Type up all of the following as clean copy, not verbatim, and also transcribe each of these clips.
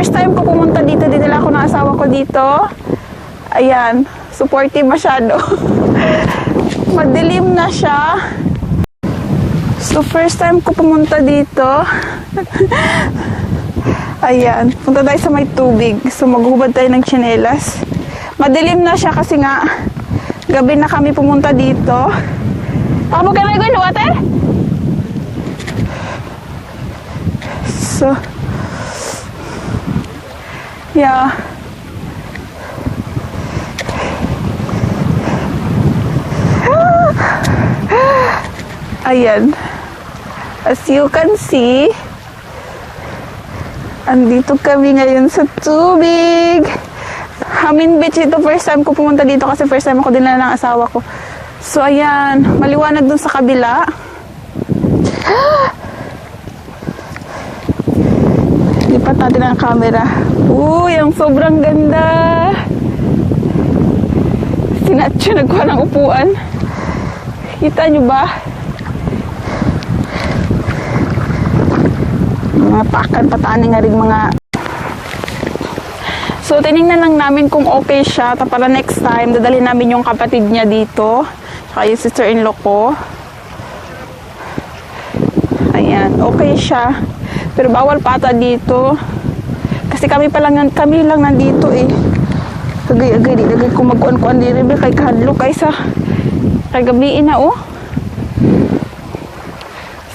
first time ko pumunta dito, dinala ako ng asawa ko dito. Ayan, supportive masyado. Madilim na siya. So, first time ko pumunta dito. Ayan, punta tayo sa may tubig. So, maghubad tayo ng tsinelas. Madilim na siya kasi nga, gabi na kami pumunta dito. Ako ka na go in the water? So, yeah. Ayan. As you can see, andito kami ngayon sa tubig. Hamin Beach ito, first time ko pumunta dito kasi first time ako dinala ng asawa ko. So, ayan. Maliwanag dun sa kabila. Lipat natin ang camera. Uy, ang sobrang ganda. Si Nacho nagkuha ng upuan. Kita nyo ba? Mga pakan, patani nga rin mga... So, tinignan lang namin kung okay siya. Para next time, dadalhin namin yung kapatid niya dito. Saka yung sister-in-law ko. Ayan, okay siya. Pero bawal pata dito. Kasi kami lang nandito eh. Agay, di lagay ko magkuan-kuan di rin. Kay kahadlo, kaysa kagabiin na oh.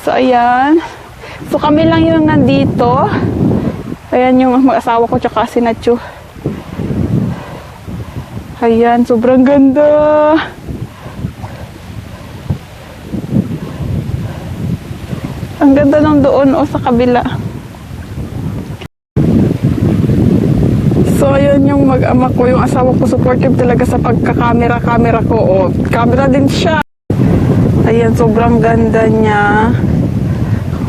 So, ayan. So, kami lang yung nandito. Ayan yung mag-asawa ko tsaka si Nacho. Ayan, sobrang ganda. Ang ganda ng doon o sa kabila. So, ayun yung mag-ama ko, yung asawa ko, supportive talaga sa pagka-camera ko. O, camera din siya. Ayan, sobrang ganda niya.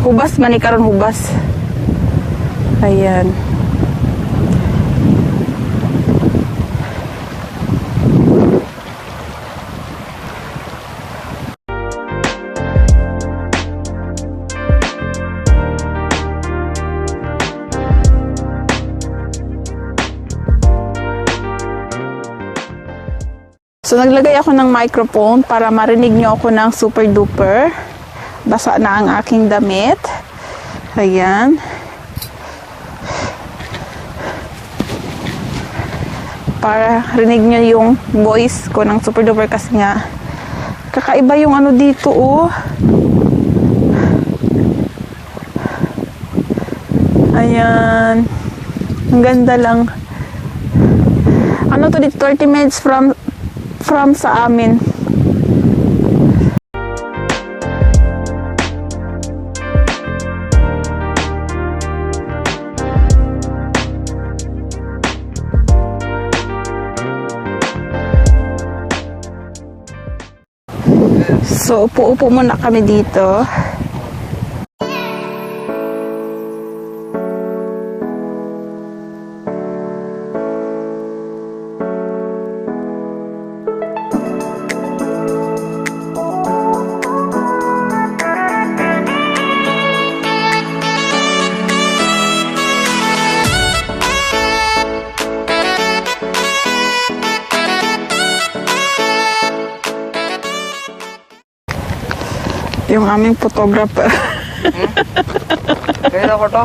Hubas, manikaron hubas. Ayan. So, naglagay ako ng microphone para marinig nyo ako ng super duper. Basa na ang aking damit. Ayan. Para rinig nyo yung voice ko ng super duper kasi nga kakaiba yung ano dito oh. Ayan. Ang ganda lang. Ano to dito? 30 minutes from sa amin. So, upo-upo muna kami dito. Yung aming photographer. Kaya ko to?